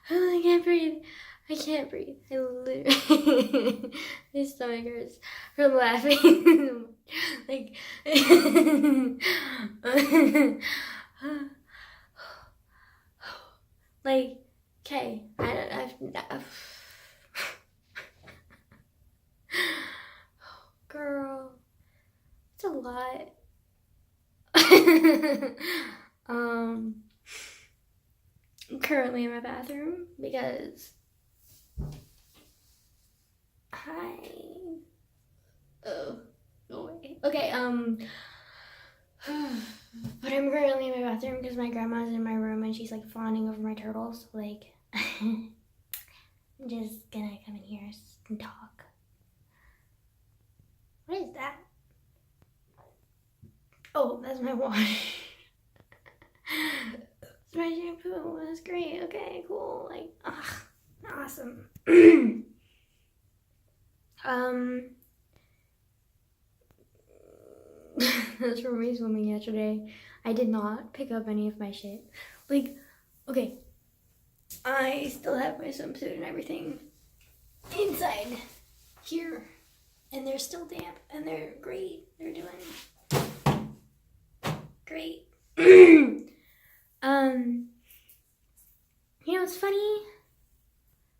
I can't breathe. I can't breathe. I literally, my stomach hurts from laughing. Like, like, okay, girl, it's a lot. um, I'm currently in my bathroom because oh, no way. Okay, but I'm currently in my bathroom because my grandma's in my room and she's like fawning over my turtles. Like, I'm just gonna come in here and talk. What is that? Oh, that's my wash. It's my shampoo. That's great. Okay, cool. Like, awesome. That's from me swimming yesterday. I did not pick up any of my shit. Like, okay, I still have my swimsuit and everything inside here, and they're still damp, and they're great. They're doing great. You know, it's funny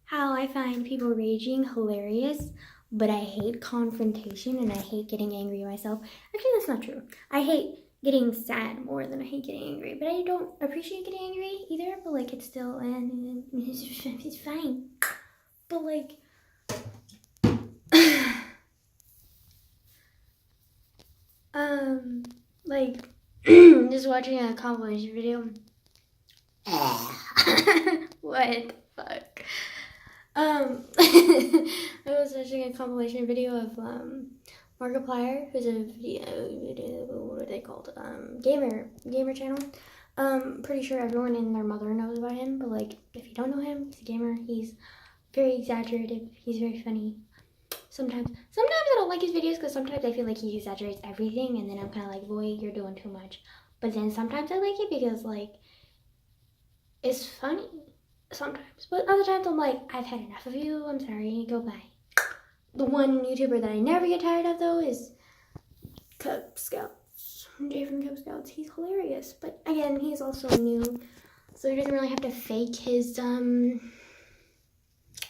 how I find people raging hilarious, but I hate confrontation and I hate getting angry myself. Actually, that's not true. I hate getting sad more than I hate getting angry, but I don't appreciate getting angry either, but like it's still, and it's fine. But like, like, just watching a compilation video. What the fuck? I was watching a compilation video of Markiplier, who's a video, what are they called? Gamer channel. Pretty sure everyone and their mother knows about him, but like if you don't know him, he's a gamer. He's very exaggerative. He's very funny. Sometimes I don't like his videos because sometimes I feel like he exaggerates everything, and then I'm kind of like, boy, you're doing too much. But then sometimes I like it because like it's funny. Sometimes, but other times I'm like, I've had enough of you. I'm sorry. Go bye. The one YouTuber that I never get tired of though is Cub Scouts. Jay from Cub Scouts. He's hilarious, but again, he's also new, so he doesn't really have to fake his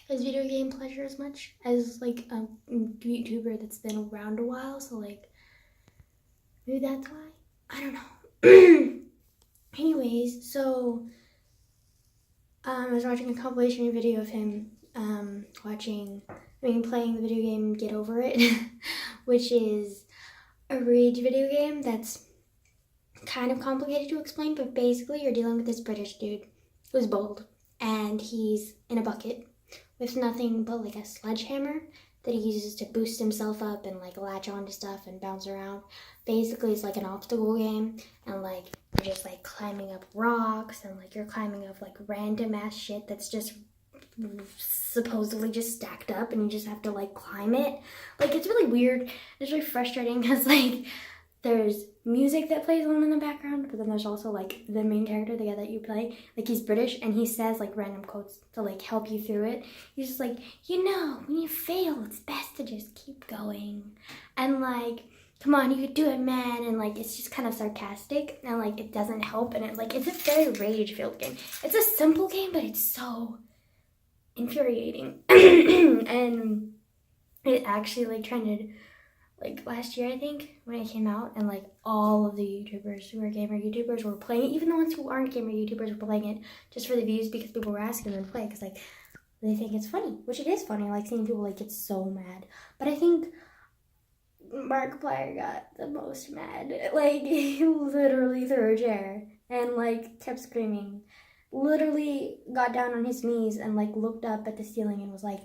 video game pleasure as much as like a YouTuber that's been around a while. So like, maybe that's why. I don't know. Anyways, so I was watching a compilation video of him playing the video game Get Over It, which is a rage video game that's kind of complicated to explain, but basically you're dealing with this British dude who's bald, and he's in a bucket with nothing but like a sledgehammer that he uses to boost himself up and like latch onto stuff and bounce around. Basically, it's like an obstacle game, and like you're just like climbing up rocks, and like you're climbing up like random ass shit that's just supposedly just stacked up, and you just have to like climb it. Like it's really weird. It's really frustrating because like there's music that plays on in the background, but then there's also like the main character, the guy that you play, like he's British and he says like random quotes to like help you through it. He's just like, you know, when you fail, it's best to just keep going. And like, come on, you could do it, man. And like, it's just kind of sarcastic and like, it doesn't help. And it's a very rage-filled game. It's a simple game, but it's so infuriating. And it actually like trended like last year, I think, when it came out, and like all of the YouTubers who are gamer YouTubers were playing it. Even the ones who aren't gamer YouTubers were playing it just for the views because people were asking them to play, because like they think it's funny, which it is funny. Like seeing people like get so mad. But I think Markiplier got the most mad. Like he literally threw a chair and like kept screaming. Literally got down on his knees and like looked up at the ceiling and was like,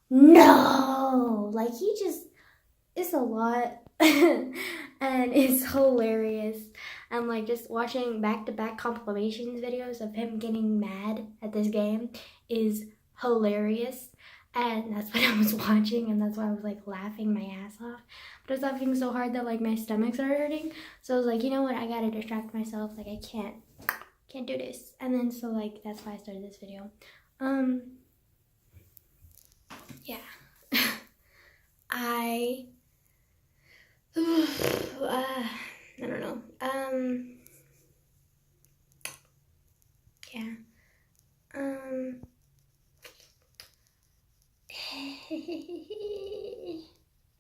no! Like he just, it's a lot. And it's hilarious. And like just watching back-to-back compilations videos of him getting mad at this game is hilarious. And that's what I was watching, and that's why I was like laughing my ass off. But I was laughing so hard that like my stomach started hurting. So I was like, you know what, I gotta distract myself. Like I can't can't do this. And then so like that's why I started this video. Yeah. I don't know. Yeah.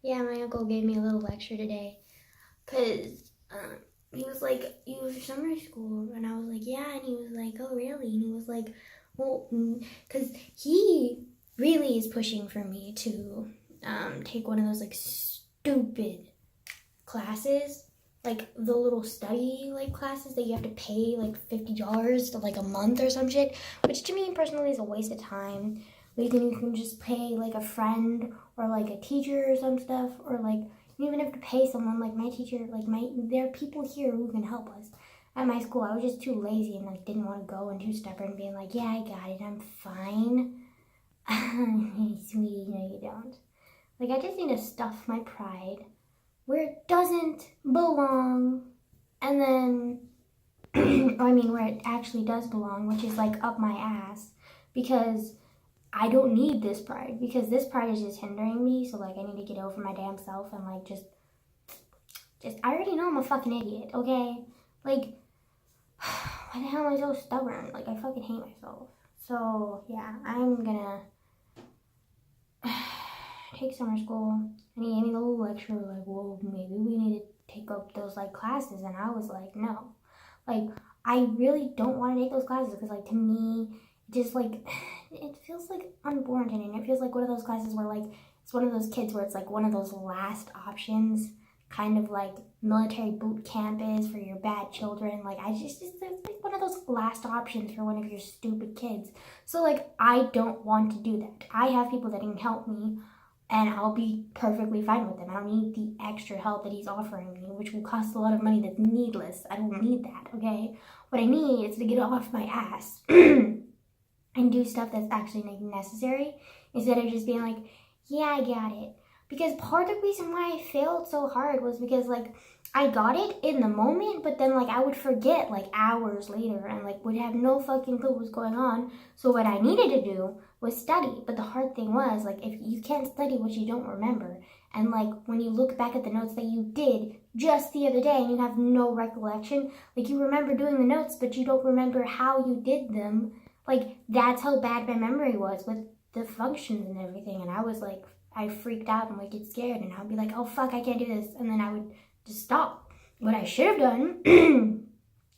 Yeah, my uncle gave me a little lecture today, cause he was like, "You was summer school," and I was like, "Yeah," and he was like, "Oh, really?" And he was like, "Well, cause he really is pushing for me to take one of those like stupid classes, like the little study like classes that you have to pay like $50 to like a month or some shit, which to me personally is a waste of time. Like you can just pay like a friend or like a teacher or some stuff, or like you don't even have to pay someone like my teacher. Like there are people here who can help us. At my school, I was just too lazy and like didn't want to go, and too stubborn, being like, "Yeah, I got it, I'm fine." Sweetie, no, you don't. Like I just need to stuff my pride where it doesn't belong, and then I mean where it actually does belong, which is like up my ass, because I don't need this pride, because this pride is just hindering me. So like I need to get over my damn self and like just I already know I'm a fucking idiot, okay? Like why the hell am I so stubborn? Like I fucking hate myself. So yeah, I'm gonna take summer school. And he gave me the little lecture like, well, maybe we need to take up those like classes. And I was like, no, like I really don't want to take those classes, because like to me just like it feels like unwarranted, and it feels like one of those classes where like it's one of those kids where it's like one of those last options, kind of like military boot camp is for your bad children. Like it's like one of those last options for one of your stupid kids. So like I don't want to do that. I have people that can help me, and I'll be perfectly fine with them. I don't need the extra help that he's offering me, which will cost a lot of money that's needless. I don't need that, okay? What I need is to get off my ass and do stuff that's actually like necessary, instead of just being like, yeah, I got it. Because part of the reason why I failed so hard was because like I got it in the moment, but then like I would forget like hours later and like would have no fucking clue what was going on. So what I needed to do was study. But the hard thing was like if you can't study what you don't remember, and like when you look back at the notes that you did just the other day and you have no recollection, like you remember doing the notes but you don't remember how you did them. Like that's how bad my memory was with the functions and everything. And I was like, I freaked out and would get scared, and I'd be like, oh fuck, I can't do this, and then I would just stop. What I should have done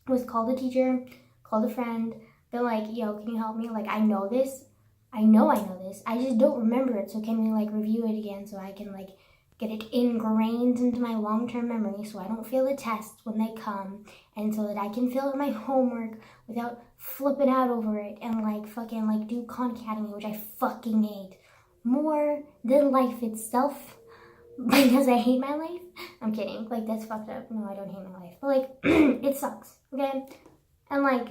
was call the teacher, call a friend, been like, yo, can you help me? Like I know this, I know this, I just don't remember it, so can we like review it again so I can like get it ingrained into my long-term memory, so I don't fail the tests when they come, and so that I can fill out my homework without flipping out over it and like fucking like do Khan Academy, which I fucking hate more than life itself, because I hate my life. I'm kidding, like that's fucked up. No, I don't hate my life, but like it sucks, okay? And like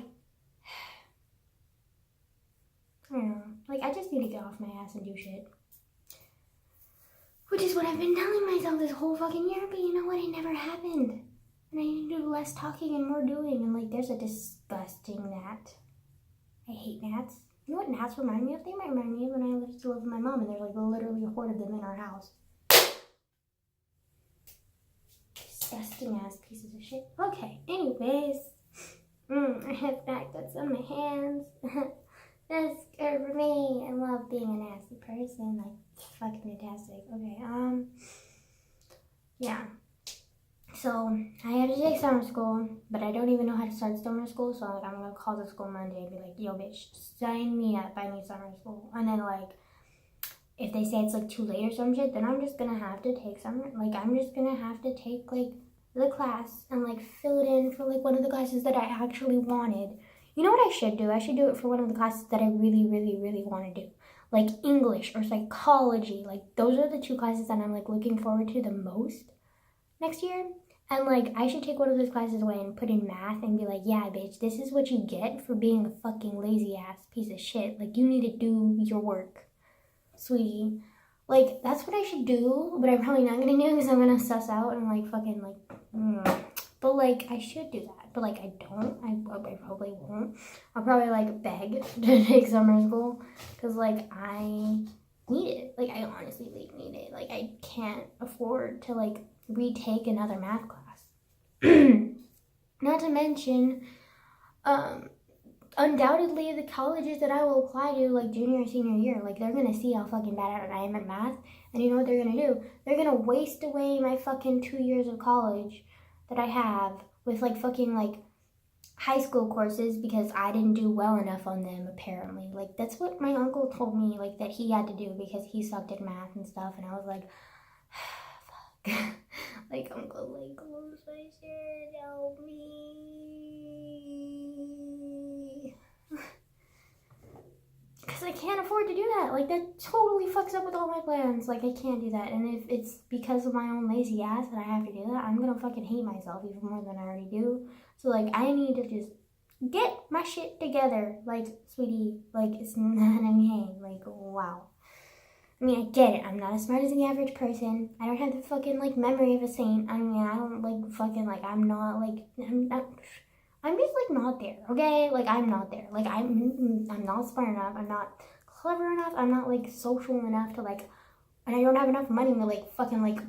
I don't know, like I just need to get off my ass and do shit, which is what I've been telling myself this whole fucking year. But you know what, it never happened, and I need to do less talking and more doing. And like there's a disgusting gnat. I hate gnats. You know what gnats remind me of? They might remind me of when I used to live with my mom, and there's like literally a horde of them in our house. Disgusting ass pieces of shit. Okay, anyways. I have back that's on my hands. That's good for me. I love being a nasty person. Like, fucking fantastic. Okay, yeah. So, I had to take summer school, but I don't even know how to start summer school, so like, I'm gonna call the school Monday and be like, yo, bitch, sign me up, I need summer school. And then, like, if they say it's, like, too late or some shit, then I'm just gonna have to take summer, like, I'm just gonna have to take, like, the class and, like, fill it in for, like, one of the classes that I actually wanted. You know what I should do? I should do it for one of the classes that I really, really, really want to do. Like, English or psychology. Like, those are the two classes that I'm, like, looking forward to the most next year. And like I should take one of those classes away and put in math and be like, yeah, bitch, this is what you get for being a fucking lazy ass piece of shit. Like you need to do your work, sweetie. Like that's what I should do, but I'm probably not gonna do because I'm gonna suss out and like fucking like but like I should do that. but like I don't. I probably won't. I'll probably like beg to take summer school because like I need it. Like I honestly like need it. Like I can't afford to like retake another math class. Not to mention, undoubtedly the colleges that I will apply to like junior and senior year, like they're gonna see how fucking bad I am at math, and you know what they're gonna do? They're gonna waste away my fucking 2 years of college that I have with like fucking like high school courses because I didn't do well enough on them apparently. Like that's what my uncle told me like that he had to do because he sucked at math and stuff, and I was like, fuck. Like uncle, like close my shit, help me. Because I can't afford to do that. Like, that totally fucks up with all my plans. Like, I can't do that. And if it's because of my own lazy ass that I have to do that, I'm gonna fucking hate myself even more than I already do. So, like, I need to just get my shit together. Like, sweetie, like, it's not a game. Like, wow. I mean, I get it. I'm not as smart as the average person. I don't have the fucking, like, memory of a saint. I mean, I don't, like, fucking, like, I'm not, like, I'm just like not there, okay? Like I'm not there. Like I'm not smart enough. I'm not clever enough. I'm not like social enough to like, and I don't have enough money to like fucking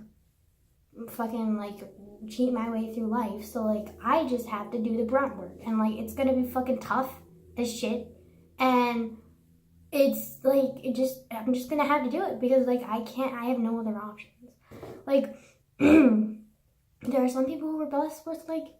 cheat my way through life. So like I just have to do the grunt work, and like it's gonna be fucking tough as shit, and it's like I'm just gonna have to do it because like I have no other options. Like there are some people who are blessed with like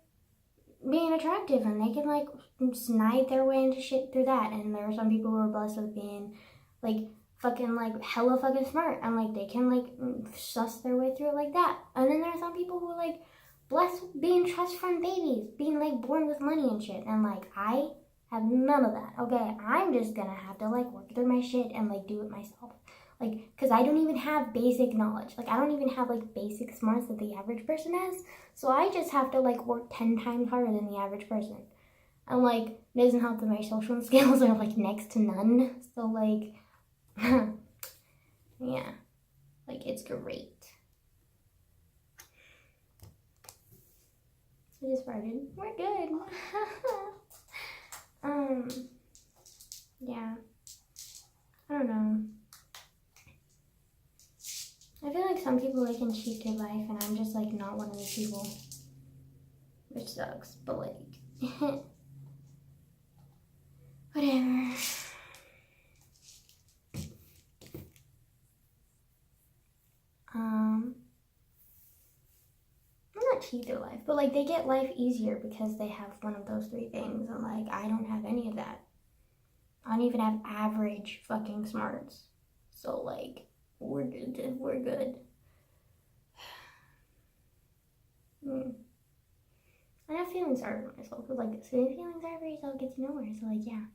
being attractive and they can like snide their way into shit through that, and there are some people who are blessed with being like fucking like hella fucking smart and like they can like suss their way through it like that. And then there are some people who are like blessed with being trust fund babies, being like born with money and shit, and like I have none of that. Okay, I'm just gonna have to like work through my shit and like do it myself. Like, because I don't even have basic knowledge. Like, I don't even have, like, basic smarts that the average person has. So I just have to, like, work 10 times harder than the average person. And, like, it doesn't help that my social skills are, like, next to none. So, like, yeah. Like, it's great. I just farted. We're good. Yeah. I don't know. I feel like some people, they can cheat their life, and I'm just, like, not one of those people. Which sucks, but, like, whatever. Not cheat their life, but, like, they get life easier because they have one of those 3 things, and, like, I don't have any of that. I don't even have average fucking smarts. So, like, we're good. We're good. I have feelings sorry for myself, but like, so if feelings are for yourself gets you nowhere. So like, yeah.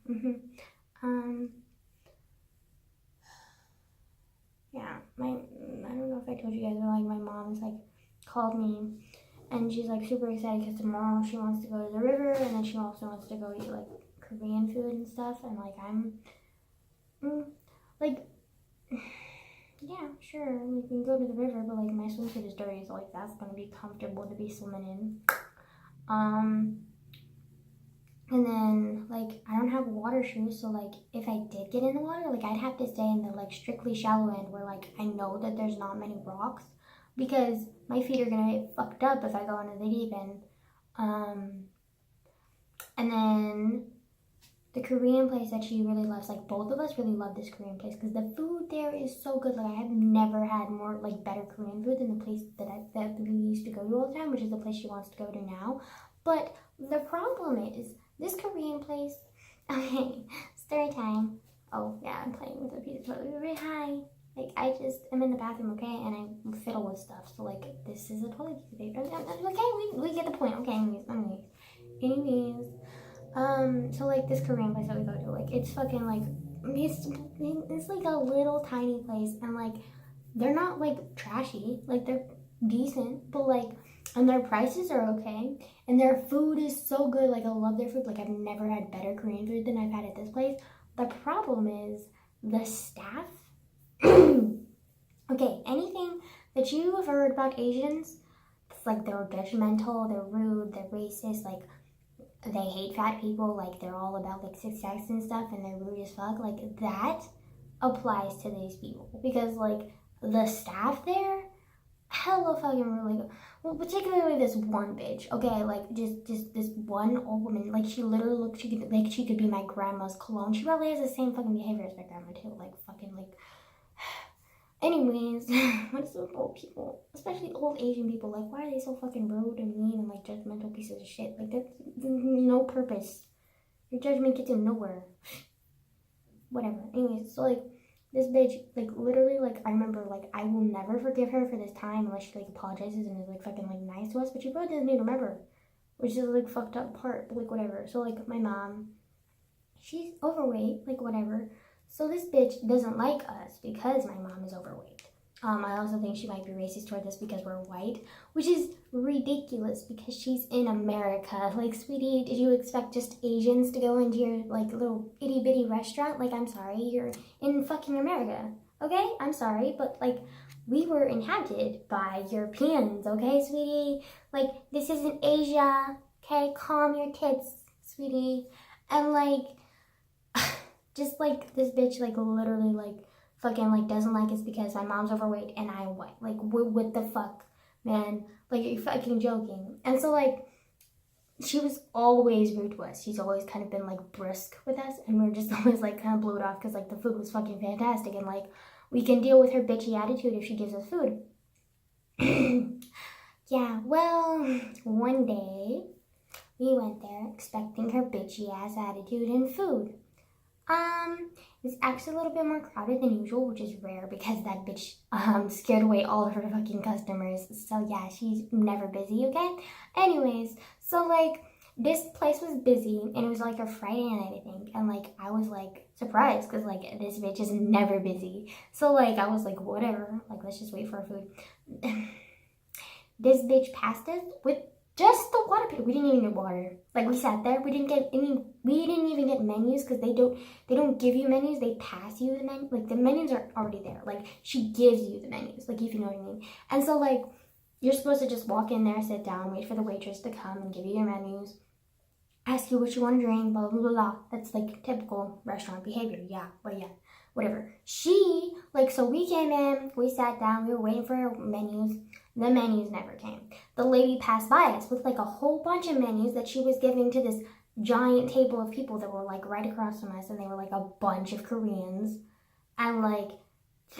Yeah. I don't know if I told you guys, but like, my mom's like called me, and she's like super excited because tomorrow she wants to go to the river, and then she also wants to go eat like Korean food and stuff, and like I'm, like. Yeah, sure, we can go to the river, but like my swimsuit is dirty, so like that's gonna be comfortable to be swimming in. And then like I don't have water shoes, so like if I did get in the water, like I'd have to stay in the like strictly shallow end where like I know that there's not many rocks, because my feet are gonna get fucked up if I go into the deep end. And then the Korean place that she really loves, like both of us really love this Korean place because the food there is so good. Like I have never had more like better Korean food than the place that we used to go to all the time, which is the place she wants to go to now. But the problem is this Korean place. Okay, story time. Oh yeah, I'm playing with a piece of toilet. Hi. Like I just am in the bathroom, okay, and I fiddle with stuff. So like this is a toilet paper. Okay, we get the point. Okay, anyways. So like this Korean place that we go to, like it's fucking like it's like a little tiny place, and like they're not like trashy, like they're decent, but like and their prices are okay, and their food is so good. Like I love their food. Like I've never had better Korean food than I've had at this place. The problem is the staff. Okay, anything that you have heard about Asians, it's like they're judgmental, they're rude, they're racist, like they hate fat people, like they're all about like success and stuff, and they're rude as fuck. Like that applies to these people because like the staff there, hella fucking really good. Well, particularly this one bitch. Okay, like just this one old woman. Like she literally looked, she could be my grandma's clone. She probably has the same fucking behavior as my grandma too. Like fucking like. Anyways, what is with old people, especially old Asian people? Like, why are they so fucking rude and mean and like judgmental pieces of shit? Like, that's no purpose. Your judgment gets you nowhere. Whatever. Anyways, so like this bitch, like literally, like I remember, like I will never forgive her for this time unless she like apologizes and is like fucking like nice to us. But she probably doesn't even remember, which is like fucked up part. But like whatever. So like my mom, she's overweight, like whatever. So this bitch doesn't like us because my mom is overweight. I also think she might be racist toward us because we're white, which is ridiculous because she's in America. Like, sweetie, did you expect just Asians to go into your like little itty bitty restaurant? Like, I'm sorry, you're in fucking America. Okay, I'm sorry, but like we were inhabited by Europeans. Okay, sweetie, like this isn't Asia. Okay, calm your tits, sweetie, and like. Just like this bitch, like literally, like fucking, like doesn't like us because my mom's overweight and I'm white. Like, what the fuck, man? Like, you're fucking joking. And so, like, she was always rude to us. She's always kind of been like brusque with us, and we're just always like kind of blew it off because like the food was fucking fantastic, and like we can deal with her bitchy attitude if she gives us food. Yeah, well, one day we went there expecting her bitchy ass attitude and food. It was actually a little bit more crowded than usual, which is rare because that bitch scared away all of her fucking customers. So yeah, she's never busy, okay? Anyways, so like this place was busy and it was like a Friday night, I think, and like I was like surprised because like this bitch is never busy. So like I was like, whatever, like let's just wait for our food. This bitch passed us with just the water pitcher. We didn't even get water. Like we sat there, we didn't even get menus because they don't give you menus. They pass you the menu. Like the menus are already there. Like she gives you the menus. Like if you know what I mean. And so like you're supposed to just walk in there, sit down, wait for the waitress to come and give you your menus, ask you what you want to drink, blah blah blah blah. That's like typical restaurant behavior. Yeah, but yeah, whatever. She like so we came in, we sat down, we were waiting for our menus. The menus never came. The lady passed by us with like a whole bunch of menus that she was giving to this giant table of people that were like right across from us, and they were like a bunch of Koreans, and like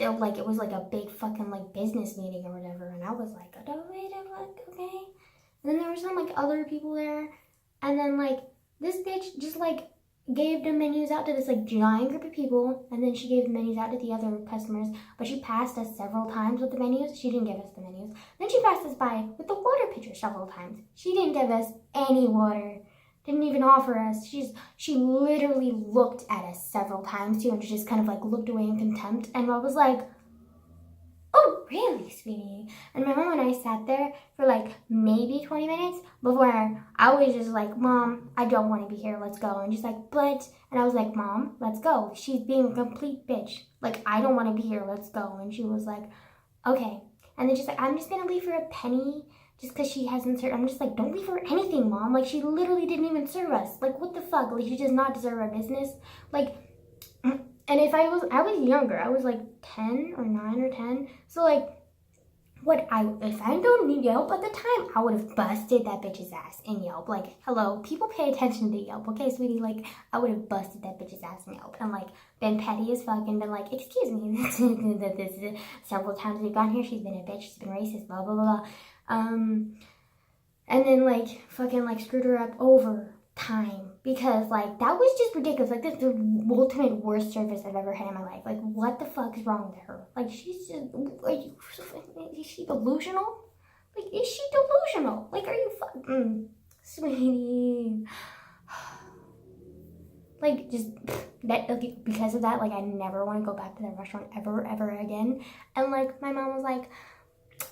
it was like a big fucking like business meeting or whatever. And I was like, oh wait, okay. And then there were some like other people there, and then like this bitch just like gave the menus out to this like giant group of people, and then she gave the menus out to the other customers, but she passed us several times with the menus. She didn't give us the menus. Then she passed us by with the water pitcher several times. She didn't give us any water. Didn't even offer us. She literally looked at us several times too, and just kind of like looked away in contempt, and I was like, oh, really, sweetie? And my mom and I sat there for like maybe 20 minutes before I was just like, Mom, I don't want to be here. Let's go. And she's like, but, and I was like, Mom, let's go. She's being a complete bitch. Like, I don't want to be here. Let's go. And she was like, okay. And then she's like, I'm just going to leave her a penny just because she hasn't served. I'm just like, don't leave her anything, Mom. Like, she literally didn't even serve us. Like, what the fuck? Like, she does not deserve our business. Like, and if I was younger, I was like 10 or 9 or 10. So like, if I don't need Yelp at the time, I would have busted that bitch's ass in Yelp. Like, hello, people pay attention to Yelp, okay, sweetie? Like, I would have busted that bitch's ass in Yelp and like been petty as fuck and been like, excuse me, this several times we've gone here, she's been a bitch, she's been racist, blah blah blah. And then like fucking like screwed her up over time because like that was just ridiculous. Like this is the ultimate worst service I've ever had in my life. Like what the fuck is wrong with her? Like she's just like, is she delusional? Like is she delusional? Like are you sweetie? Like just that because of that, like I never want to go back to that restaurant ever again. And like my mom was like,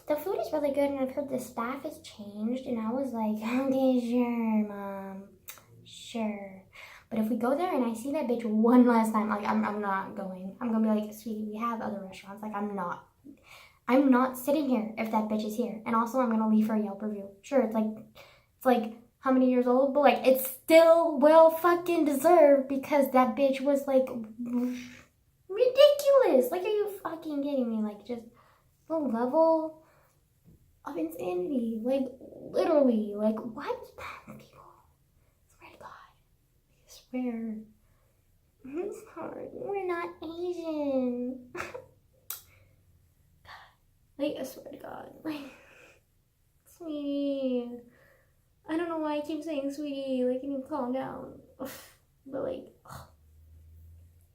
the food is really good and I've heard the staff has changed. And I was like, okay, sure, Mom. Sure. But if we go there and I see that bitch one last time, like I'm not going. I'm gonna be like, sweetie, we have other restaurants. Like I'm not sitting here if that bitch is here. And also I'm gonna leave her a Yelp review. Sure, it's like how many years old, but like it's still well fucking deserved because that bitch was like ridiculous. Like, are you fucking kidding me? Like, just the level of insanity. Like, literally. Like, what is wrong with people? I swear to God. I swear. It's hard. We're not Asian. Like, I swear to God. Like, sweetie. I don't know why I keep saying sweetie. Like, can you calm down? But like,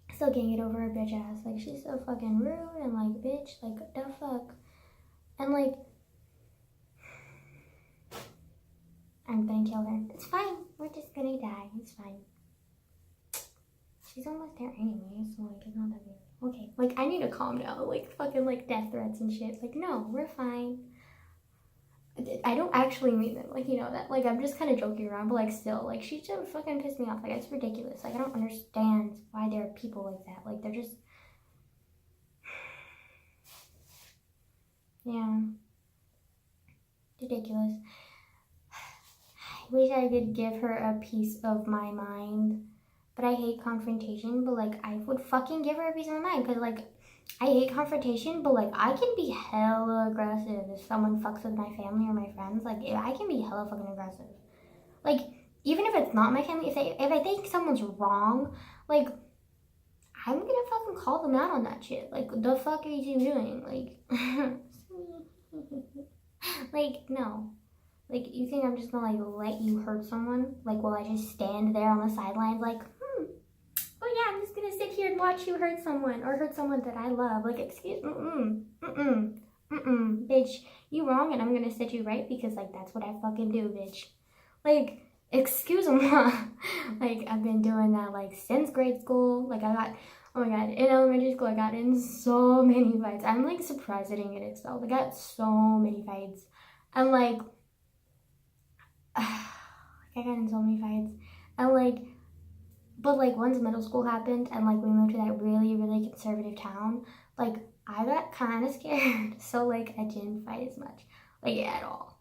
I still can't get over her bitch ass. Like, she's so fucking rude and like, bitch, like, the fuck. And like, I'm gonna kill her. It's fine. We're just gonna die. It's fine. She's almost there anyway, so like, it's not that big. Okay, like, I need to calm down. Like, fucking like death threats and shit. Like, no, we're fine. I don't actually mean them, like, you know, that, like, I'm just kind of joking around, but, like, still, like, she just fucking pissed me off, like, it's ridiculous, like, I don't understand why there are people like that, like, they're just, yeah, ridiculous. I wish I could give her a piece of my mind, but I hate confrontation, but, like, I would fucking give her a piece of my mind, because, like, I hate confrontation, but like I can be hella aggressive if someone fucks with my family or my friends. Like I can be hella fucking aggressive. Like even if it's not my family, if I think someone's wrong, like I'm gonna fucking call them out on that shit. Like the fuck are you doing? Like like no. Like you think I'm just gonna like let you hurt someone? Like will I just stand there on the sidelines like oh yeah, I'm just gonna sit here and watch you hurt someone or hurt someone that I love. Like, excuse bitch, you wrong and I'm gonna set you right because like that's what I fucking do, bitch. Like, excuse me. Like, I've been doing that like since grade school. Like I got, oh my God, in elementary school I got in so many fights. I'm like surprised I didn't get expelled. I got so many fights. And like, I got in so many fights. And like, but like once middle school happened and like we moved to that really, really conservative town, like I got kind of scared. So like I didn't fight as much, like at all.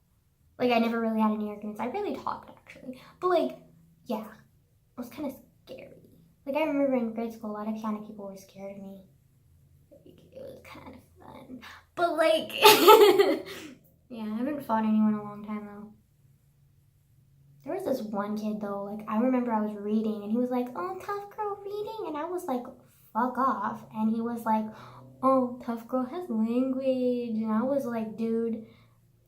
Like I never really had any arguments. I really talked actually. But like, yeah, it was kind of scary. Like I remember in grade school, a lot of piano people were scared of me. Like, it was kind of fun. But like, yeah, I haven't fought anyone in a long time though. There was this one kid though, like I remember I was reading and he was like, oh, tough girl reading. And I was like, fuck off. And he was like, oh, tough girl has language. And I was like, dude,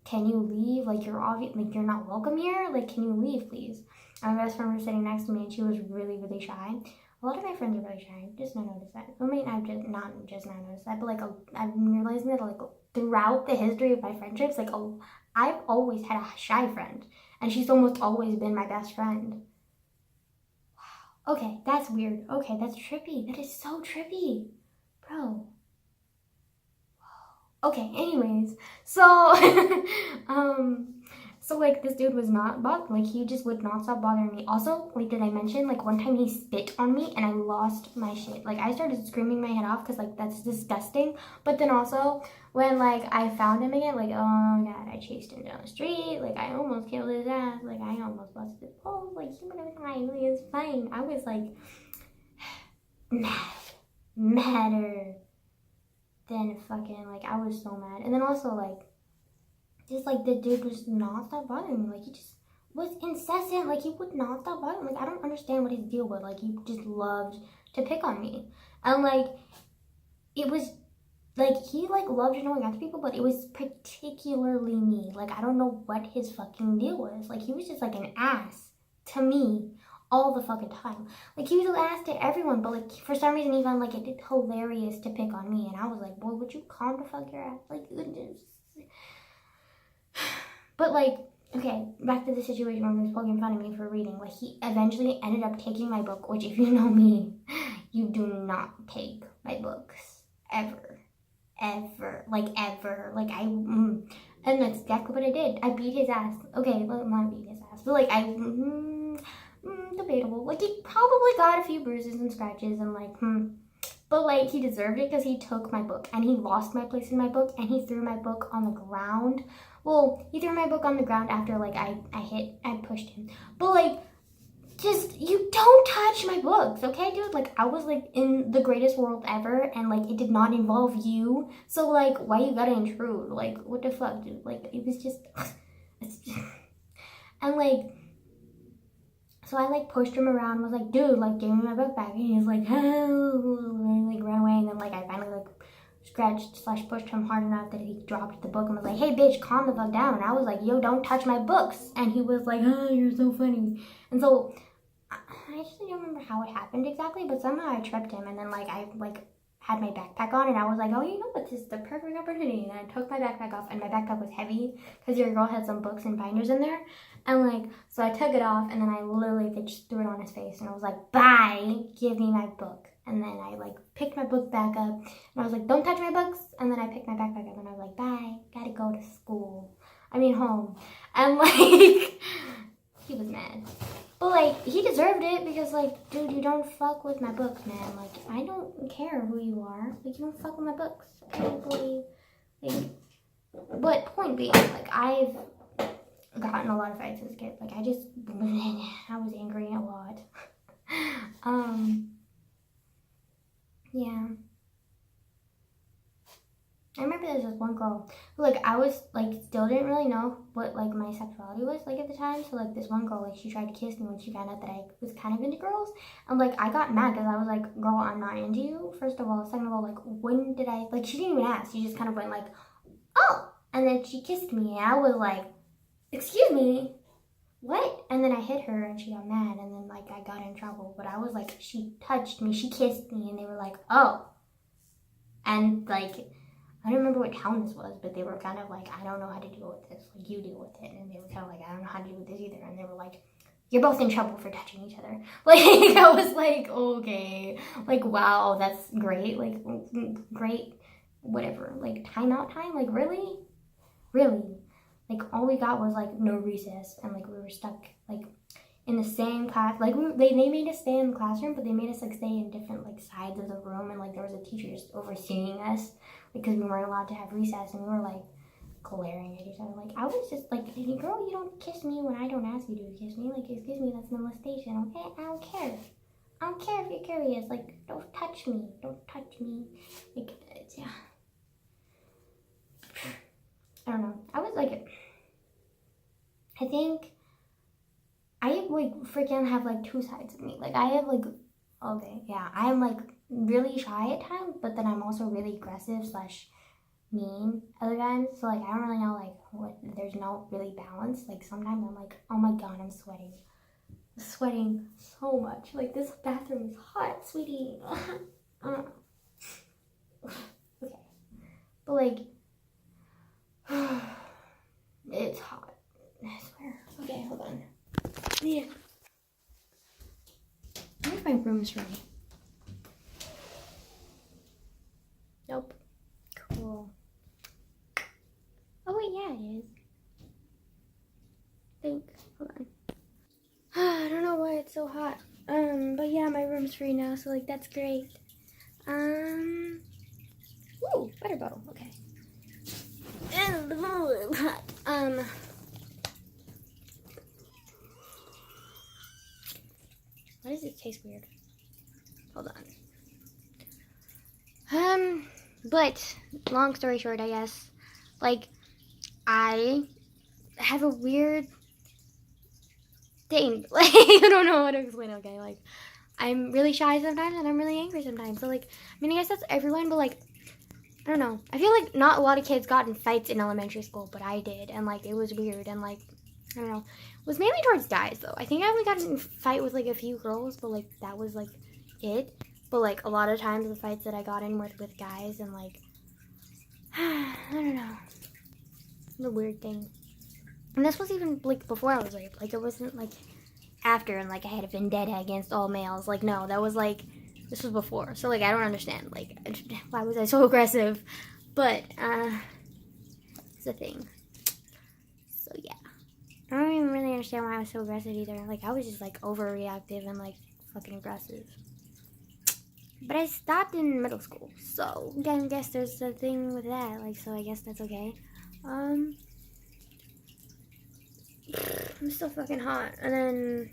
can you leave? Like you're obvious, like you're not welcome here. Like, can you leave, please? And my best friend was sitting next to me and she was really, really shy. A lot of my friends are really shy. Just not noticed that. I mean, I've just not noticed that, but like I'm realizing that like throughout the history of my friendships, like I've always had a shy friend. And she's almost always been my best friend. Wow. Okay, that's weird. Okay, that's trippy. That is so trippy. Bro. Okay, anyways. So, so like this dude was not like he just would not stop bothering me. Also, like did I mention like one time he spit on me and I lost my shit. Like I started screaming my head off because like that's disgusting. But then also when like I found him again, like oh my God, I chased him down the street. Like I almost killed his ass. Like I almost busted his balls. Like he would have fine. Like it's fine. I was like madder than fucking like I was so mad. And then also like just like the dude was not stop bothering me. Like he just was incessant. Like he would not stop bothering me. Like I don't understand what his deal was. Like he just loved to pick on me. And like it was like he like loved annoying other people, but it was particularly me. Like I don't know what his fucking deal was. Like he was just like an ass to me all the fucking time. Like he was an ass to everyone, but like for some reason he found like it hilarious to pick on me. And I was like, boy, would you calm the fuck your ass? Like just... But like, okay, back to the situation where he was poking fun of me for reading. Like he eventually ended up taking my book, which if you know me, you do not take my books ever, like ever. Like and that's exactly what I did. I beat his ass. Okay, well, not beat his ass, but like debatable. Like he probably got a few bruises and scratches and like but like he deserved it because he took my book and he lost my place in my book and he threw my book on the ground. Well, he threw my book on the ground after, like, I pushed him. But, like, just, you don't touch my books, okay, dude? Like, I was, like, in the greatest world ever, and, like, it did not involve you. So, like, why you gotta intrude? Like, what the fuck, dude? Like, it was just, and, like, so I, like, pushed him around, was like, dude, like, give me my book back. And he was like, oh, and, like, ran away. And then, like, I finally, like, scratched/pushed him hard enough that he dropped the book and was like, hey, bitch, calm the fuck down. And I was like, yo, don't touch my books. And he was like, oh, you're so funny. And so I actually don't remember how it happened exactly, but somehow I tripped him. And then, like, I, like, had my backpack on, and I was like, oh, you know what, this is the perfect opportunity. And I took my backpack off, and my backpack was heavy because your girl had some books and binders in there. And, like, so I took it off, and then I literally just threw it on his face, and I was like, bye, give me my book. And then I, like, picked my book back up, and I was like, don't touch my books. And then I picked my backpack up, and I was like, bye, gotta go to school. Home. And, like, he was mad. But, like, he deserved it because, like, dude, you don't fuck with my books, man. Like, I don't care who you are. Like, you don't fuck with my books. I don't believe, like, but point being, like, I've gotten a lot of fights as a kid. Like, I was angry a lot. Yeah. I remember there was this one girl who, like, I was, like, still didn't really know what, like, my sexuality was, like, at the time. So, like, this one girl, like, she tried to kiss me when she found out that I was kind of into girls. And, like, I got mad because I was like, girl, I'm not into you, first of all. Second of all, like, when did I, like, she didn't even ask. She just kind of went, like, oh. And then she kissed me, and I was like, excuse me, what? And then I hit her, and she got mad, and then, like, I got in trouble. But I was like, she touched me, she kissed me, and they were like, oh. And, like, I don't remember what town this was, but they were kind of like, I don't know how to deal with this. Like, you deal with it. And they were kind of like, I don't know how to deal with this either. And they were like, you're both in trouble for touching each other. Like, I was like, okay. Like, wow, that's great. Like, great, whatever. Like, timeout time? Like, really? Really? Like, all we got was, like, no recess. And, like, we were stuck, like, in the same class. Like, they made us stay in the classroom, but they made us, like, stay in different, like, sides of the room. And, like, there was a teacher just overseeing us because we weren't allowed to have recess, and we were, like, glaring at each other. Like, I was just like, girl, you don't kiss me when I don't ask you to kiss me. Like, excuse me, that's molestation, okay? I don't care. I don't care if you're curious. Like, don't touch me. Don't touch me. Like, yeah. I don't know. I was like, I think I like freaking have like two sides of me. Like, I have like, okay, yeah, I am like really shy at times, but then I'm also really aggressive / mean other times. So, like, I don't really know, like, what, there's no really balance. Like, sometimes I'm like, oh my god, I'm sweating. I'm sweating so much. Like, this bathroom is hot, sweetie. Okay. But, like, it's hot. I swear. Okay, hold on. Yeah. I wonder if my room's ready. Nope. Cool. Oh wait, yeah, it is. I think. Hold on. I don't know why it's so hot. But yeah, my room's free now, so like that's great. Ooh, water bottle. Okay. Why does it taste weird? Hold on. But long story short, I guess, like, I have a weird thing. Like, I don't know how to explain. Okay, like, I'm really shy sometimes, and I'm really angry sometimes. So, like, I mean, I guess that's everyone, but like, I don't know. I feel like not a lot of kids got in fights in elementary school, but I did, and like, it was weird, and like, I don't know. It was mainly towards guys, though. I think I only got in a fight with like a few girls, but like, that was like it. But like, a lot of times the fights that I got in were with guys, and like, I don't know. The weird thing. And this was even like before I was raped. Like, it wasn't like after and like I had a vendetta against all males. Like, no, that was like, this was before. So like, I don't understand. Like, why was I so aggressive? But it's a thing. So yeah. I don't even really understand why I was so aggressive either. Like, I was just like overreactive and like fucking aggressive. But I stopped in middle school, so again, I guess there's a thing with that. Like, so I guess that's okay. I'm still fucking hot. And then,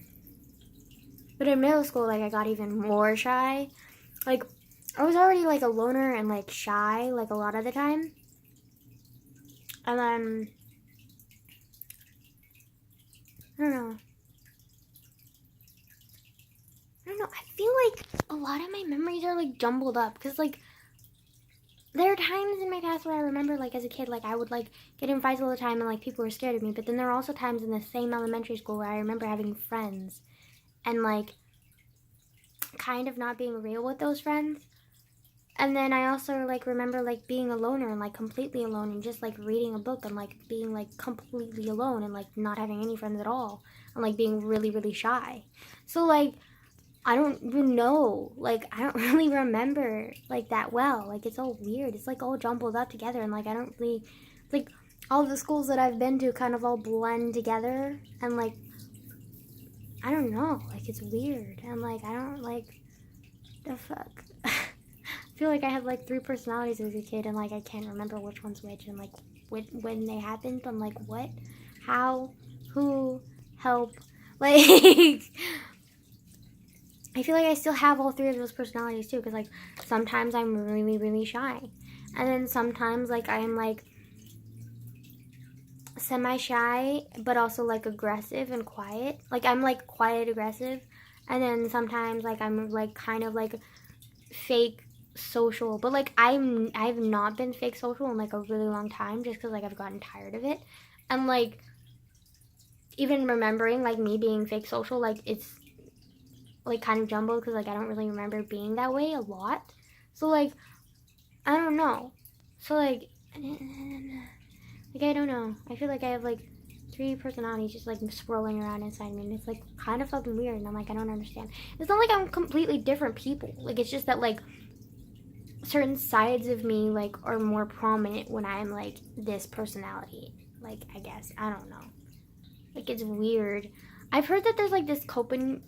but in middle school, like, I got even more shy. Like, I was already, like, a loner and, like, shy, like, a lot of the time. And then, I don't know. I feel like a lot of my memories are, like, jumbled up. Because, like, there are times in my past where I remember, like, as a kid, like, I would, like, get in fights all the time and, like, people were scared of me. But then there are also times in the same elementary school where I remember having friends and, like, kind of not being real with those friends. And then I also, like, remember, like, being a loner and, like, completely alone and just, like, reading a book and, like, being, like, completely alone and, like, not having any friends at all and, like, being really, really shy. So, like, I don't even know. Like, I don't really remember, like, that well. Like, it's all weird. It's, like, all jumbled up together and, like, I don't really, like, all the schools that I've been to kind of all blend together and, like, I don't know. Like, it's weird. And, like, I don't, like, the fuck. I feel like I had like 3 personalities as a kid and like I can't remember which one's which and like when they happened. I'm like, what? How? Who? Help? Like, I feel like I still have all 3 of those personalities too because like sometimes I'm really, really shy. And then sometimes like I'm like semi-shy but also like aggressive and quiet. Like I'm like quiet aggressive. And then sometimes like I'm like kind of like fake social, but like I've not been fake social in like a really long time just because like I've gotten tired of it. And like even remembering like me being fake social, like it's like kind of jumbled because like I don't really remember being that way a lot. So like I don't know. So like I don't know. I feel like I have like 3 personalities just like swirling around inside me and it's like kind of fucking weird and I'm like I don't understand. It's not like I'm completely different people. Like it's just that like certain sides of me like are more prominent when I'm like this personality. Like I guess I don't know. Like it's weird. I've heard that there's like this coping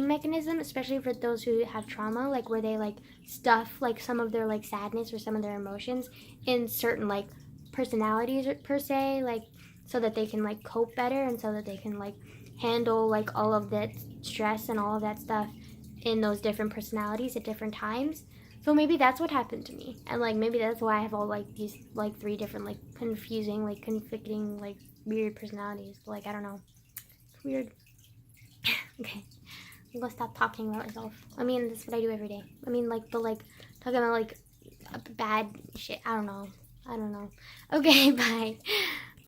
mechanism, especially for those who have trauma, like where they like stuff like some of their like sadness or some of their emotions in certain like personalities per se, like so that they can like cope better and so that they can like handle like all of that stress and all of that stuff in those different personalities at different times. So maybe that's what happened to me. And like maybe that's why I have all like these like 3 different like confusing, like conflicting, like weird personalities. But, like I don't know. It's weird. Okay. I'm gonna stop talking about myself. I mean that's what I do every day. I mean like but like talking about like bad shit. I don't know. Okay, bye.